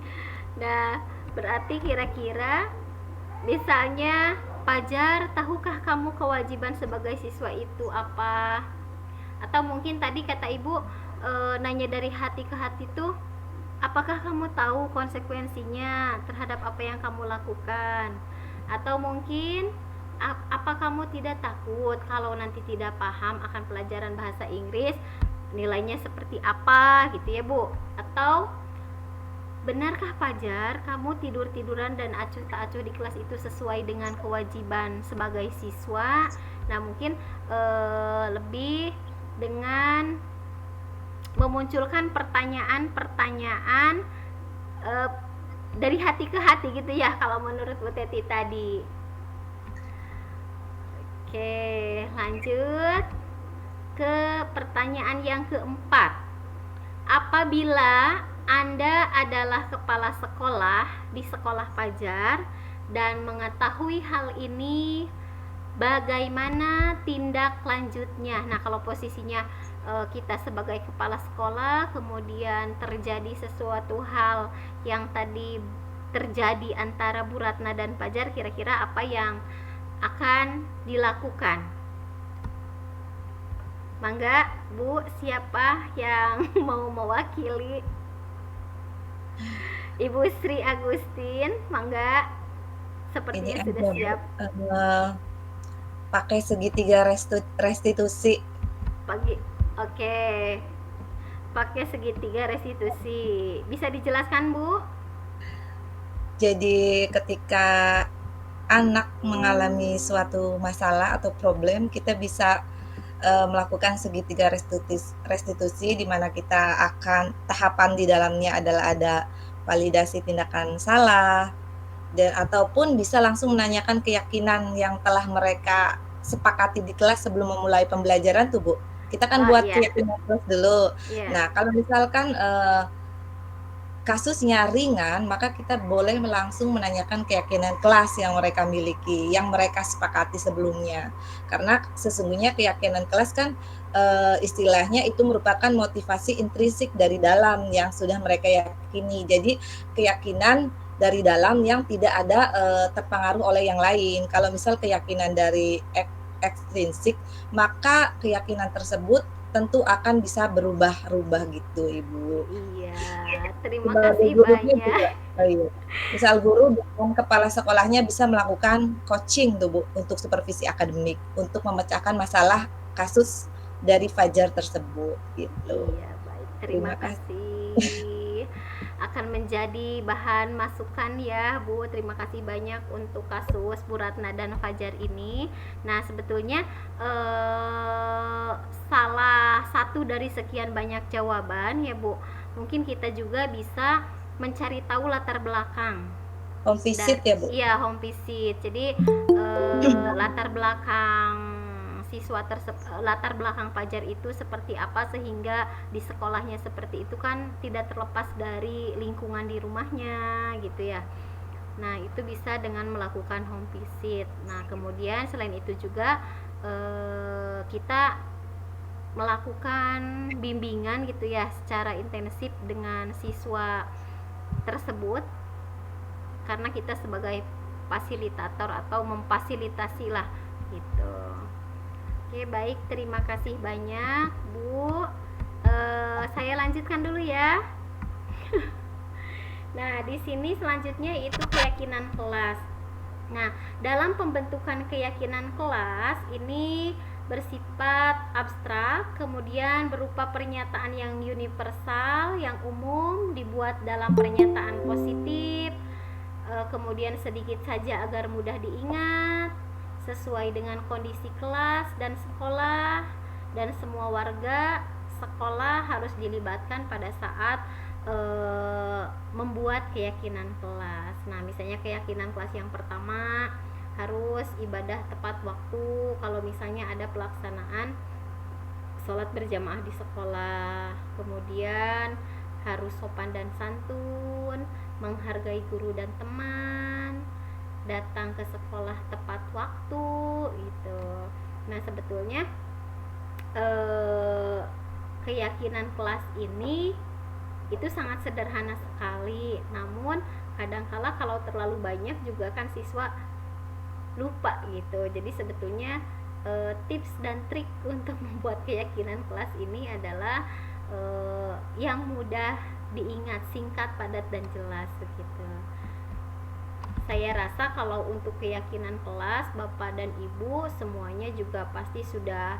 Nah, berarti kira-kira misalnya Fajar, tahukah kamu kewajiban sebagai siswa itu apa? Atau mungkin tadi kata Ibu nanya dari hati ke hati tuh, apakah kamu tahu konsekuensinya terhadap apa yang kamu lakukan? Atau mungkin apa kamu tidak takut kalau nanti tidak paham akan pelajaran bahasa Inggris, nilainya seperti apa gitu ya, Bu? Atau benarkah Fajar kamu tidur-tiduran dan acuh tak acuh di kelas itu sesuai dengan kewajiban sebagai siswa? Nah, mungkin lebih dengan memunculkan pertanyaan-pertanyaan dari hati ke hati gitu ya, kalau menurut Bu Teti tadi. Oke, lanjut ke pertanyaan yang keempat. Apabila Anda adalah kepala sekolah di sekolah Fajar dan mengetahui hal ini, bagaimana tindak lanjutnya? Nah, kalau posisinya kita sebagai kepala sekolah, kemudian terjadi sesuatu hal yang tadi terjadi antara Bu Ratna dan Fajar, kira-kira apa yang akan dilakukan? Mangga, Bu, siapa yang mau mewakili? Ibu Sri Agustin, mangga. Sepertinya Ini sudah aja, Bu. siap. Pakai segitiga restitusi. Oke. Pakai segitiga restitusi. Bisa dijelaskan, Bu? Jadi ketika anak mengalami suatu masalah atau problem, kita bisa melakukan segitiga restitusi di mana kita akan tahapan di dalamnya adalah ada validasi tindakan salah, dan ataupun bisa langsung menanyakan keyakinan yang telah mereka sepakati di kelas sebelum memulai pembelajaran tuh, Bu. Kita kan buat keyakinan terus dulu. Nah, kalau misalkan kasusnya ringan, maka kita boleh langsung menanyakan keyakinan kelas yang mereka miliki, yang mereka sepakati sebelumnya. Karena sesungguhnya keyakinan kelas kan istilahnya itu merupakan motivasi intrinsik dari dalam yang sudah mereka yakini. Jadi keyakinan dari dalam yang tidak ada terpengaruh oleh yang lain. Kalau misal keyakinan dari ekstrinsik, maka keyakinan tersebut tentu akan bisa berubah-ubah gitu, Ibu. Iya, terima kasih banyak. Misal guru dan kepala sekolahnya bisa melakukan coaching tuh, Bu, untuk supervisi akademik untuk memecahkan masalah kasus dari Fajar tersebut gitu. Iya, baik. Terima kasih. Akan menjadi bahan masukan ya, Bu. Terima kasih banyak untuk kasus Bu Ratna dan Fajar ini. Nah, sebetulnya salah satu dari sekian banyak jawaban ya, Bu. Mungkin kita juga bisa mencari tahu latar belakang. Home visit ya, Bu? Iya, home visit. Jadi latar belakang siswa latar belakang Fajar itu seperti apa sehingga di sekolahnya seperti itu kan tidak terlepas dari lingkungan di rumahnya gitu ya. Nah, itu bisa dengan melakukan home visit. Nah, kemudian selain itu juga kita melakukan bimbingan gitu ya secara intensif dengan siswa tersebut karena kita sebagai fasilitator atau memfasilitasi lah gitu. Oke, baik, terima kasih banyak, Bu. Saya lanjutkan dulu ya. Nah, di sini selanjutnya itu keyakinan kelas. Nah, dalam pembentukan keyakinan kelas ini bersifat abstrak, kemudian berupa pernyataan yang universal, yang umum, dibuat dalam pernyataan positif, kemudian sedikit saja agar mudah diingat, sesuai dengan kondisi kelas dan sekolah, dan semua warga sekolah harus dilibatkan pada saat membuat keyakinan kelas. Nah, misalnya keyakinan kelas yang pertama harus ibadah tepat waktu. Kalau misalnya ada pelaksanaan sholat berjamaah di sekolah, kemudian harus sopan dan santun, menghargai guru dan teman, datang ke sekolah tepat waktu gitu. Nah, sebetulnya keyakinan kelas ini itu sangat sederhana sekali, namun kadangkala kalau terlalu banyak juga kan siswa lupa gitu. Jadi sebetulnya tips dan trik untuk membuat keyakinan kelas ini adalah yang mudah diingat, singkat, padat, dan jelas begitu. Saya rasa kalau untuk keyakinan kelas, Bapak dan Ibu semuanya juga pasti sudah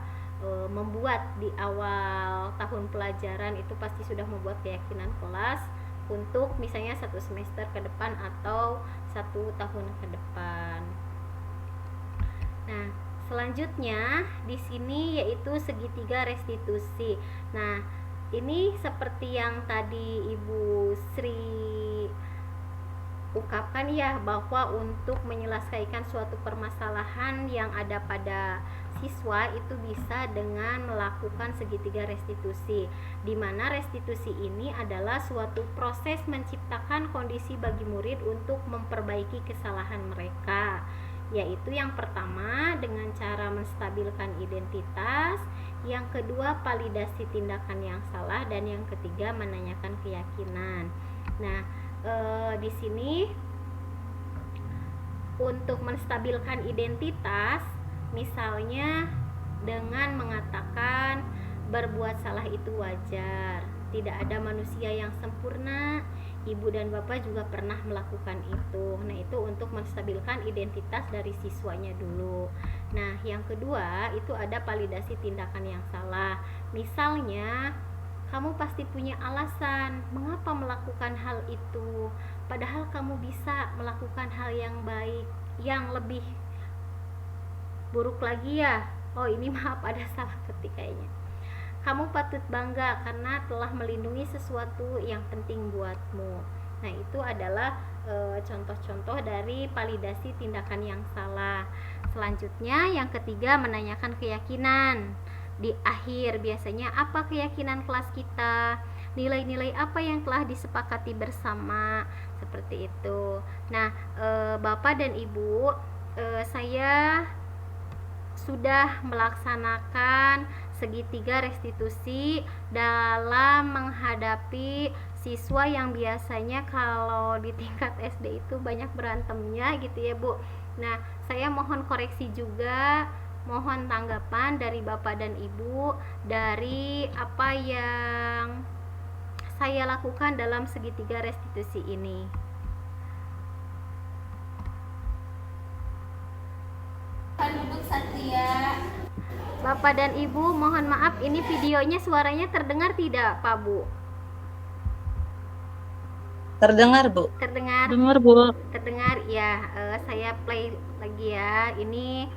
membuat di awal tahun pelajaran itu pasti sudah membuat keyakinan kelas untuk misalnya 1 semester ke depan atau 1 tahun ke depan. Nah, selanjutnya di sini yaitu segitiga restitusi. Nah, ini seperti yang tadi Ibu Sri ungkapkan ya, bahwa untuk menyelesaikan suatu permasalahan yang ada pada siswa itu bisa dengan melakukan segitiga restitusi, di mana restitusi ini adalah suatu proses menciptakan kondisi bagi murid untuk memperbaiki kesalahan mereka, yaitu yang pertama dengan cara menstabilkan identitas, yang kedua validasi tindakan yang salah, dan yang ketiga menanyakan keyakinan. Nah, di sini untuk menstabilkan identitas, misalnya dengan mengatakan berbuat salah itu wajar, tidak ada manusia yang sempurna, ibu dan bapak juga pernah melakukan itu. Nah, itu untuk menstabilkan identitas dari siswanya dulu. Nah, yang kedua itu ada validasi tindakan yang salah. Misalnya kamu pasti punya alasan mengapa melakukan hal itu, padahal kamu bisa melakukan hal yang baik, yang lebih buruk lagi ya. Oh, ini maaf ada salah ketik kayaknya. Kamu patut bangga karena telah melindungi sesuatu yang penting buatmu. Nah, itu adalah contoh-contoh dari validasi tindakan yang salah. Selanjutnya yang ketiga menanyakan keyakinan. Di akhir biasanya apa keyakinan kelas kita, nilai-nilai apa yang telah disepakati bersama, seperti itu. Nah, Bapak dan Ibu, saya sudah melaksanakan segitiga restitusi dalam menghadapi siswa yang biasanya kalau di tingkat SD itu banyak berantemnya gitu ya, Bu. Nah, saya mohon koreksi juga, mohon tanggapan dari Bapak dan Ibu dari apa yang saya lakukan dalam segitiga restitusi ini. Duduk Satria. Bapak dan Ibu, mohon maaf ini videonya suaranya terdengar tidak, Pak Bu? Terdengar, Bu? Terdengar? Dengar, Bu. Terdengar ya. Saya play lagi ya. Ini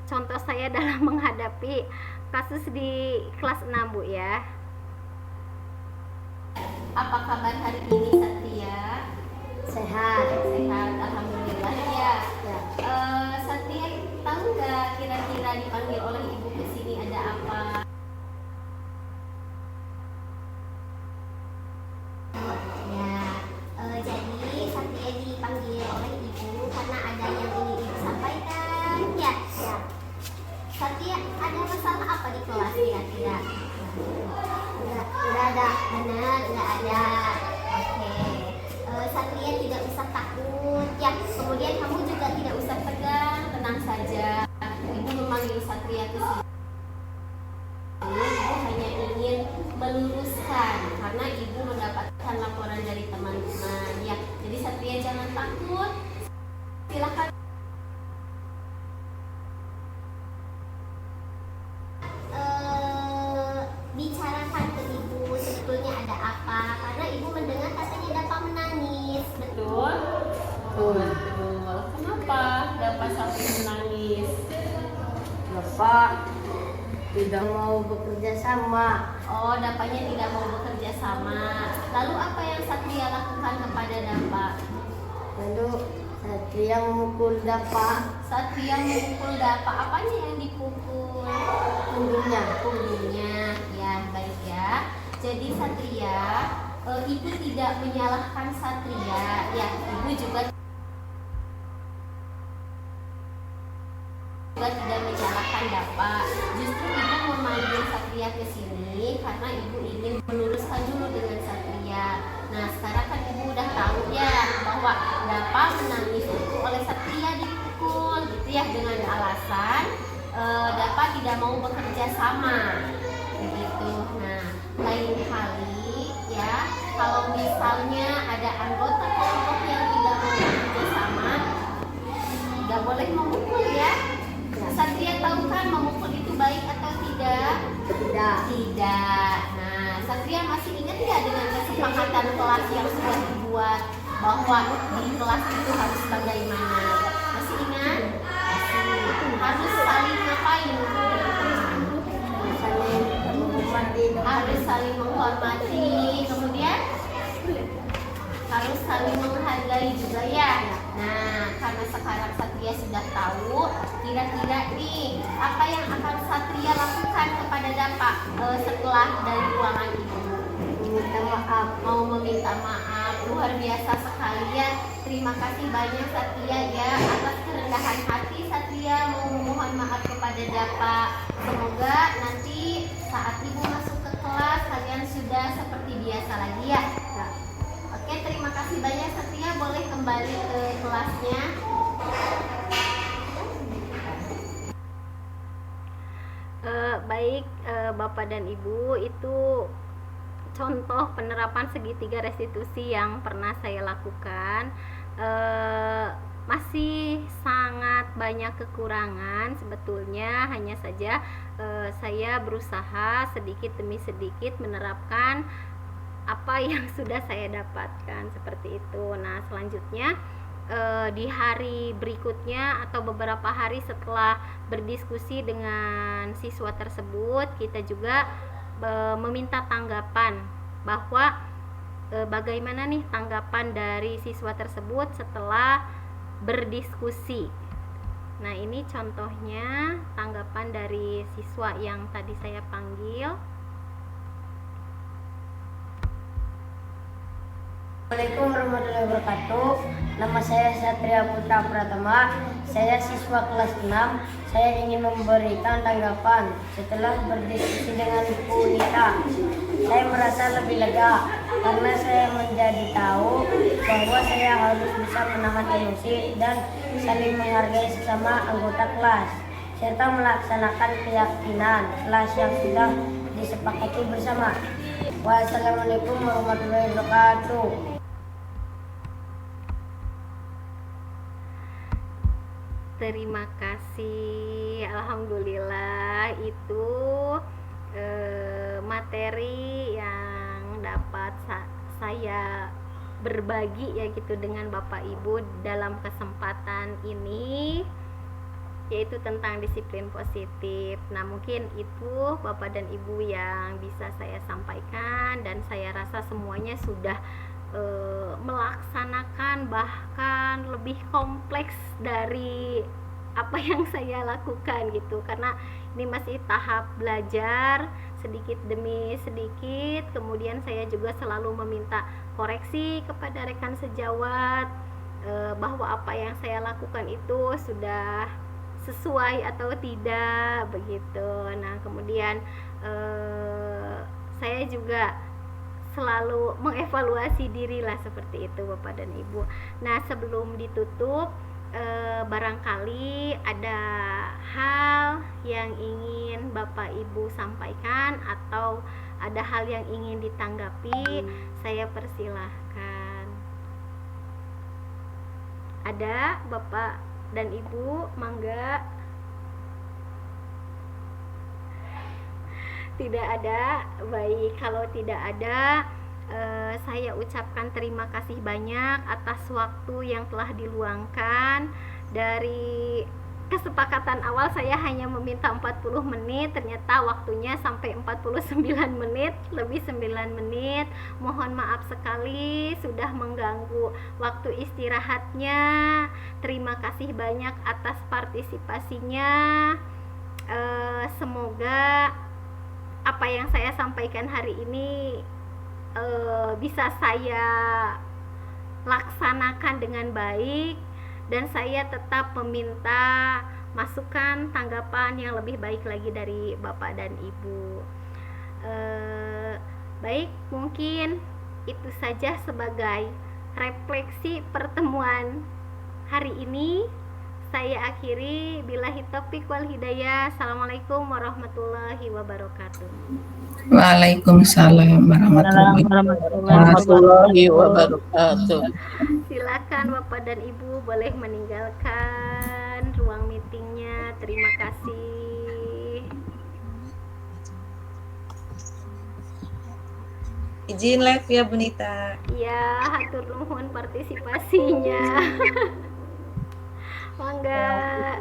contoh saya dalam menghadapi kasus di kelas 6, Bu ya. Apa kabar hari ini Satria? Sehat, alhamdulillah ya. Satria tahu nggak kira-kira dipanggil oleh ibu ke sini ada apa? Jadi Satria dipanggil oleh ibu karena ada yang ingin ibu sampaikan. Ya. Satria ada masalah apa di kelas kira-kira? Enggak ada, benar enggak ada. Oke. Satria tidak usah takut. Ya, kemudian kamu juga tidak usah tegang, tenang saja. Ibu memanggil Satria ke sini. Ibu hanya ingin meluruskan karena ibu mendapatkan laporan dari teman-teman ya. Jadi Satria jangan takut. Silakan. Bicarakan ke ibu sebetulnya ada apa, karena ibu mendengar katanya Dapak menangis. Betul. Kenapa Dapak sampai menangis? Bapak tidak mau bekerja sama. Oh, Dapanya tidak mau bekerja sama. Lalu apa yang Satria lakukan kepada Dapa? Lalu Satria memukul Dapa. Satria memukul Dapa. Apanya yang dipukul? Punggungnya. Ya, baik ya. Jadi Satria, ibu tidak menyalahkan Satria. Ya, ibu juga tidak menyalahkan Dapa. Justru ibu memanggil Satria ke sini karena ibu ingin meluruskan dulu dengan Satria. Nah, sekarang kan ibu udah tahu ya bahwa Dapa menangis itu oleh Satria dipukul gitu ya, dengan alasan Dapa tidak mau bekerja sama begitu. Nah, lain kali ya, kalau misalnya ada anggota kelompok yang tidak mau bekerja sama, nggak boleh memukul ya. Satria tahu kan memukul itu baik atau tidak? Tidak. Nah, Satria masih ingat nggak dengan kesepakatan kelas yang sudah dibuat bahwa di kelas itu harus bagaimana? Masih ingat? Masih. Harus saling ngapain? Harus saling menghormati. Kemudian harus saling menghargai juga ya. Nah, karena sekarang Satria sudah tahu, kira-kira nih apa yang akan Satria lakukan kepada Dapa setelah dari ruangan ibu? Minta maaf. Mau meminta maaf. Luar biasa sekali ya. Terima kasih banyak Satria ya atas kerendahan hati Satria mau memohon maaf kepada Dapa. Semoga nanti saat ibu masuk ke kelas kalian sudah seperti biasa lagi ya. Oke, terima kasih banyak Satria, boleh kembali ke kelasnya. Baik, Bapak dan Ibu, itu contoh penerapan segitiga restitusi yang pernah saya lakukan. Masih sangat banyak kekurangan sebetulnya, hanya saja saya berusaha sedikit demi sedikit menerapkan apa yang sudah saya dapatkan seperti itu. Nah, selanjutnya di hari berikutnya atau beberapa hari setelah berdiskusi dengan siswa tersebut, kita juga meminta tanggapan bahwa bagaimana nih tanggapan dari siswa tersebut setelah berdiskusi. Nah, ini contohnya tanggapan dari siswa yang tadi saya panggil. Assalamualaikum warahmatullahi wabarakatuh. Nama saya Satria Putra Pratama. Saya siswa kelas 6. Saya ingin memberikan tanggapan setelah berdiskusi dengan Bu Nita. Saya merasa lebih lega karena saya menjadi tahu bahwa saya harus bisa menahan emosi dan saling menghargai sesama anggota kelas serta melaksanakan keyakinan kelas yang sudah disepakati bersama. Wassalamualaikum warahmatullahi wabarakatuh. Terima kasih. Alhamdulillah, itu materi yang dapat saya berbagi ya gitu dengan Bapak Ibu dalam kesempatan ini, yaitu tentang disiplin positif. Nah, mungkin itu Bapak dan Ibu yang bisa saya sampaikan, dan saya rasa semuanya sudah melaksanakan, bahkan lebih kompleks dari apa yang saya lakukan gitu, karena ini masih tahap belajar sedikit demi sedikit. Kemudian saya juga selalu meminta koreksi kepada rekan sejawat bahwa apa yang saya lakukan itu sudah sesuai atau tidak begitu. Nah, kemudian saya juga selalu mengevaluasi diri lah, seperti itu Bapak dan Ibu. Nah, sebelum ditutup, barangkali ada hal yang ingin Bapak Ibu sampaikan atau ada hal yang ingin ditanggapi, saya persilahkan. Ada Bapak dan Ibu, mangga. Tidak ada. Baik, kalau tidak ada, saya ucapkan terima kasih banyak atas waktu yang telah diluangkan dari kesepakatan awal saya hanya meminta 40 menit, ternyata waktunya sampai 49 menit, lebih 9 menit. Mohon maaf sekali sudah mengganggu waktu istirahatnya. Terima kasih banyak atas partisipasinya. Semoga apa yang saya sampaikan hari ini bisa saya laksanakan dengan baik, dan saya tetap meminta masukan, tanggapan yang lebih baik lagi dari Bapak dan Ibu. Baik, mungkin itu saja sebagai refleksi pertemuan hari ini. Saya akhiri, billahi taufiq wal hidayah. Assalamualaikum warahmatullahi wabarakatuh. Waalaikumsalam warahmatullahi wabarakatuh. Silakan Bapak dan Ibu boleh meninggalkan ruang meetingnya. Terima kasih. Izin live ya Bunita. Ya, hatur nuhun partisipasinya. Mangga.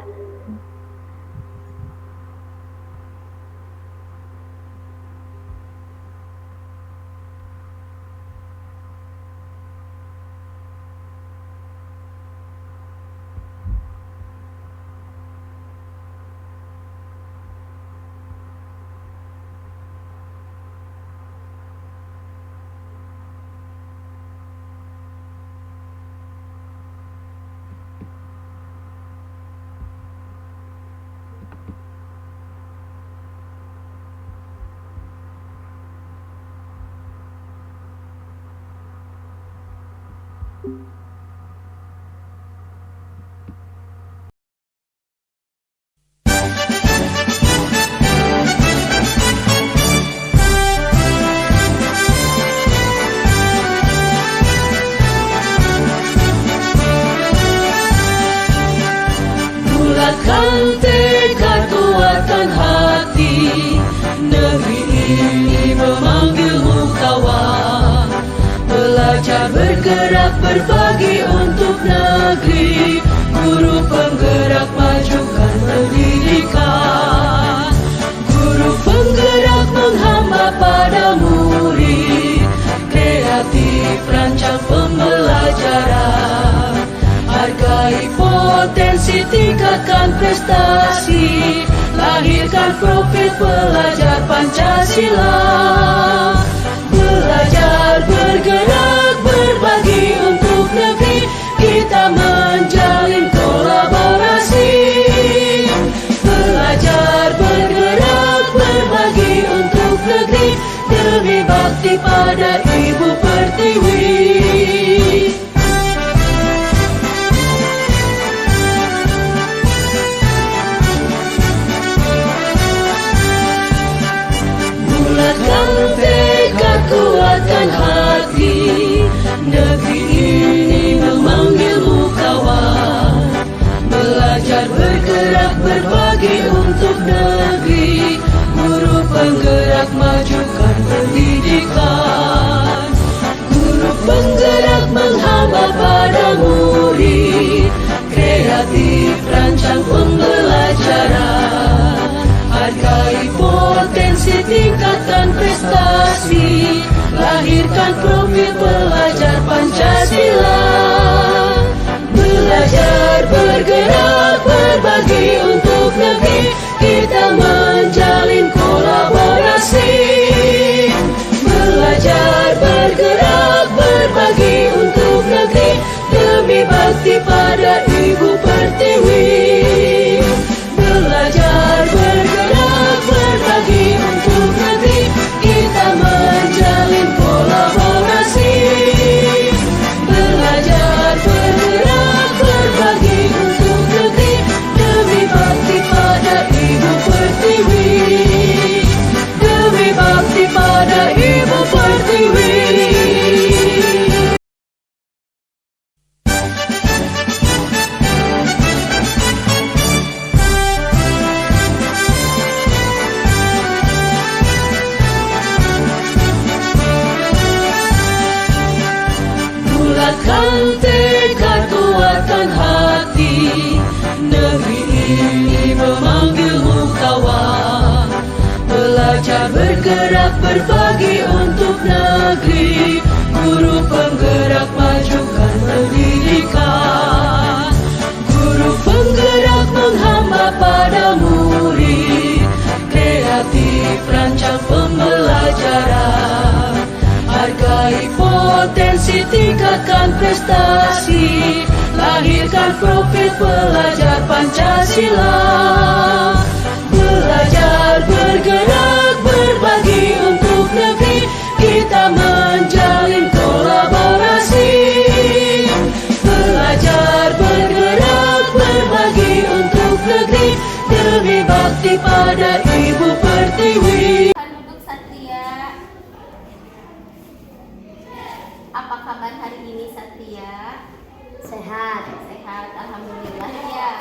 Bulatkan tekad, kuatkan hati, negeri ini memanggilmu kawan. Belajar, bergerak, berbagi untuk negeri, guru penggerak majukan pendidikan. Guru penggerak menghamba pada murid, kreatif rancang pembelajaran. Hargai potensi, tingkatkan prestasi, lahirkan profil pelajar Pancasila. Belajar, bergerak, berbagi untuk negeri, kita menjalin kolaborasi. Belajar, bergerak, berbagi untuk negeri, demi bakti pada Ibu Pertiwi. Bulatkan tekad, kuatkan hati, negeri ini memanggilmu kawan. Belajar, bergerak, berbagi untuk negeri, guru penggerak majukan pendidikan. Guru penggerak menghamba pada murid, kreatif rancang pembelajaran. Hargai potensi, tingkatkan prestasi, lahirkan profil pelajar Pancasila. Belajar, bergerak, berbagi untuk negeri, kita menjalin kolaborasi. Belajar, bergerak, berbagi untuk negeri, demi bakti pada Ibu Pertiwi. Belajar, bergerak, berbagi untuk negeri, kita menjalin kolaborasi. Belajar, bergerak, berbagi untuk negeri, demi bakti pada Ibu Pertiwi. Demi bakti pada Ibu Pertiwi. penggerak berbagi untuk negeri, guru penggerak majukan pendidikan, guru penggerak menghamba pada murid, kreatif rancang pembelajaran, hargai potensi, tingkatkan prestasi, lahirkan profil pelajar Pancasila. Belajar, bergerak, berbagi untuk negeri, kita menjalin kolaborasi. Belajar, bergerak, berbagi untuk negeri, demi bakti pada Ibu Pertiwi. Duduk Satria. Apa kabar hari ini Satria? Sehat. Sehat, alhamdulillah ya.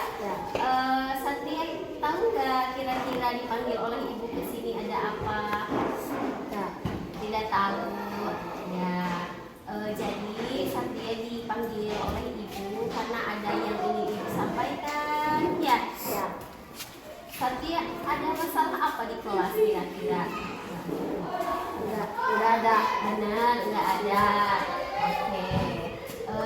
Satria tahu nggak kira-kira dipanggil oleh ibu ke sini ada apa? Tidak tahu. Ya. Jadi Satria dipanggil oleh ibu karena ada yang ingin ibu sampaikan. Ya. Satria ada masalah apa di kelas kira-kira? Enggak ada. Benar, nggak ada. Oke.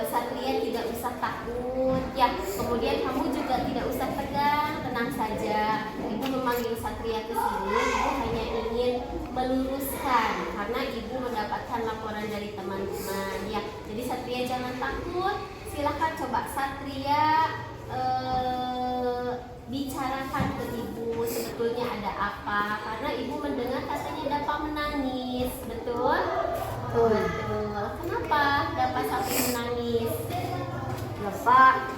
Satria tidak usah takut ya. Kemudian kamu juga tidak usah tegang, tenang saja. Ibu memanggil Satria ke sini, ibu hanya ingin meluruskan karena ibu mendapatkan laporan dari teman-teman ya. Jadi Satria jangan takut. Silakan coba Satria bicarakan ke ibu sebetulnya ada apa, karena ibu mendengar katanya Dapa menangis, betul? Betul. Kenapa Dapa sampai menangis? Bapak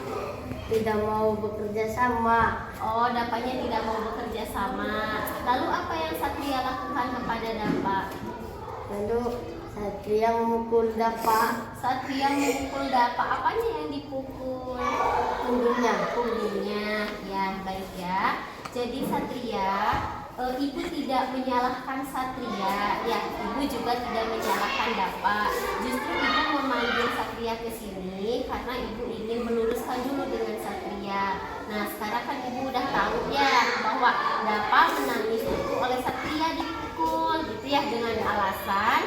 tidak mau bekerja sama. Oh, Dapanya tidak mau bekerja sama. Lalu apa yang Satria lakukan kepada Dapa? Lalu Satria memukul Dapa. Satria memukul Dapa. Apanya yang dipukul? Punggungnya. Ya, baik ya. Jadi Satria, ibu tidak menyalahkan Satria, ya. Ibu juga tidak menyalahkan Dapa. Justru ibu memanggil Satria ke sini karena ibu ingin meluruskan dulu dengan Satria. Nah, sekarang kan ibu udah tahu ya bahwa Dapa menangis itu oleh Satria dipukul, gitu ya, dengan alasan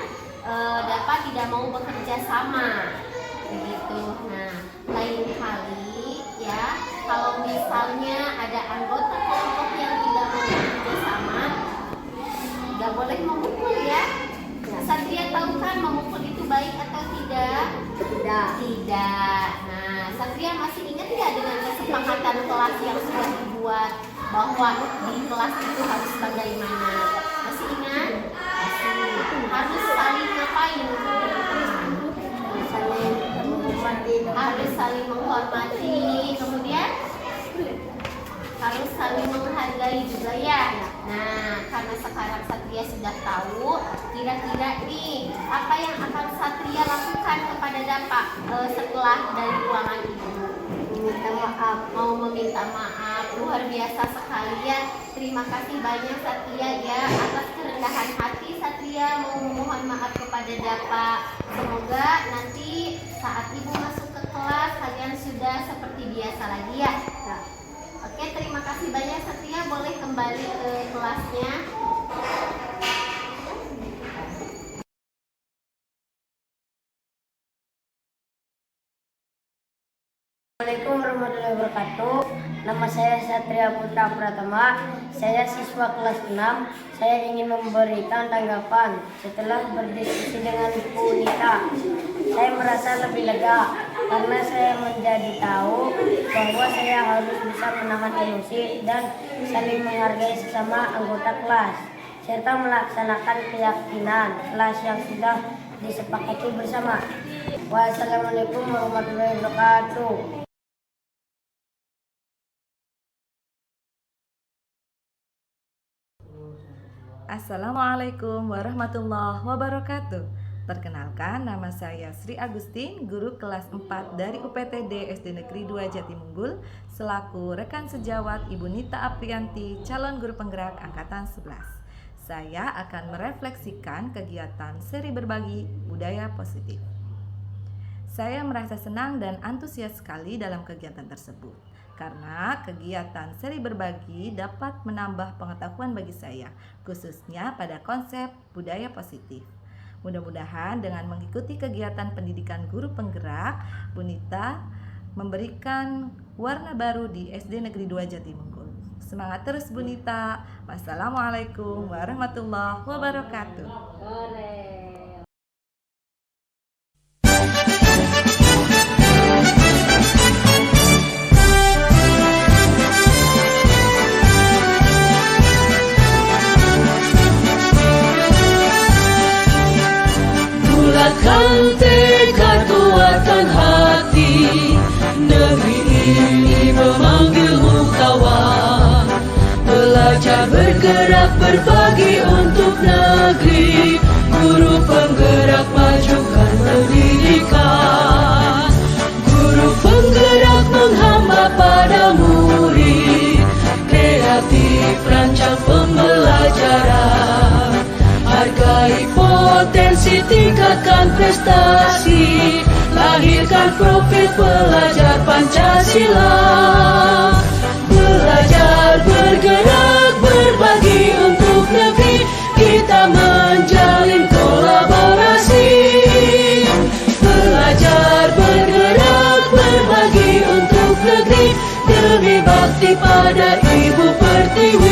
Dapa tidak mau bekerja sama, begitu. Nah, lain kali ya, kalau misalnya ada anggota kelompok yang tidak mau bekerja sama, nggak boleh memukul ya. Satria tahu kan memukul itu baik atau tidak? Tidak. Nah, Satria masih ingat nggak dengan kesepakatan kelas yang sudah dibuat bahwa di kelas itu harus bagaimana? Masih ingat? Harus saling ngapain? Harus saling menghormati, kemudian harus saling menghargai juga ya. Nah, karena sekarang Satria sudah tahu, kira-kira nih apa yang akan Satria lakukan kepada Dapa setelah dari ruangan ibu? Minta maaf. Mau meminta maaf. Luar biasa sekali ya. Terima kasih banyak Satria ya atas kerendahan hati Satria mau memohon maaf kepada Dapa. Semoga nanti saat ibu masuk ke kelas kalian sudah seperti biasa lagi ya. Oke, terima kasih banyak Satria, boleh kembali ke kelasnya. Assalamualaikum warahmatullahi wabarakatuh. Nama saya Satria Putra Pratama. Saya siswa kelas 6. Saya ingin memberikan tanggapan setelah berdiskusi dengan Bu Nita. Saya merasa lebih lega karena saya menjadi tahu bahwa saya harus bisa menahan emosi dan saling menghargai sesama anggota kelas, serta melaksanakan keyakinan kelas yang sudah disepakati bersama. Wassalamualaikum warahmatullahi wabarakatuh. Assalamualaikum warahmatullahi wabarakatuh. Perkenalkan, nama saya Sri Agustin, guru kelas 4 dari UPTD SD Negeri 2 Jatimunggul, selaku rekan sejawat Ibu Nita Aprianti, calon guru penggerak angkatan 11. Saya akan merefleksikan kegiatan seri berbagi budaya positif. Saya merasa senang dan antusias sekali dalam kegiatan tersebut, karena kegiatan seri berbagi dapat menambah pengetahuan bagi saya, khususnya pada konsep budaya positif. Mudah-mudahan dengan mengikuti kegiatan pendidikan guru penggerak, Bu Nita memberikan warna baru di SD Negeri 2 Jatimunggul. Semangat terus Bu Nita. Wassalamualaikum warahmatullahi wabarakatuh. Bulatkan tekad, kuatkan hati, negeri ini memanggilmu kawan. Belajar bergerak berbagi untuk negeri, guru penggerak majukan pendidikan. Guru penggerak menghamba pada murid, kreatif rancang pembelajaran. Hargai potensi, tingkatkan prestasi, lahirkan profil pelajar Pancasila. Belajar, bergerak, berbagi untuk negeri, kita menjalin kolaborasi. Belajar, bergerak, berbagi untuk negeri, demi bakti pada Ibu Pertiwi.